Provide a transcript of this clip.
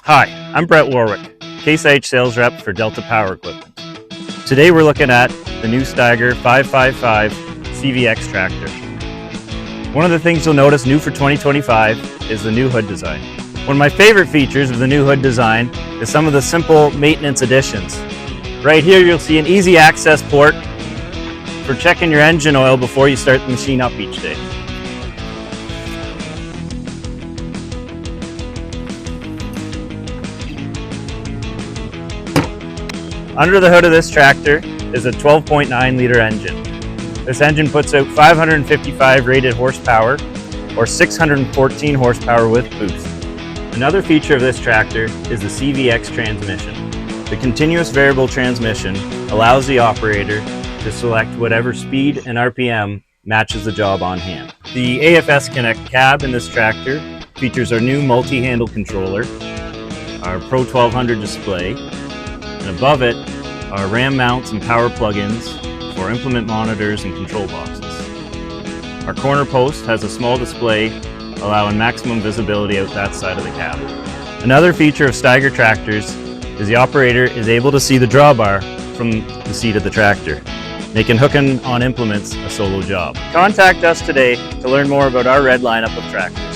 Hi, I'm Brett Warwick, Case IH sales rep for Delta Power Equipment. Today we're looking at the new Steiger 555 CVX tractor. One of the things you'll notice new for 2025 is the new hood design. One of my favorite features of the new hood design is some of the simple maintenance additions. Right here you'll see an easy access port for checking your engine oil before you start the machine up each day. Under the hood of this tractor is a 12.9 liter engine. This engine puts out 555 rated horsepower or 614 horsepower with boost. Another feature of this tractor is the CVX transmission. The continuous variable transmission allows the operator to select whatever speed and RPM matches the job on hand. The AFS Connect cab in this tractor features our new multi-handle controller, our Pro 1200 display, and above it are RAM mounts and power plug-ins for implement monitors and control boxes. Our corner post has a small display allowing maximum visibility out that side of the cab. Another feature of Steiger tractors is the operator is able to see the drawbar from the seat of the tractor, making hooking on implements a solo job. Contact us today to learn more about our red lineup of tractors.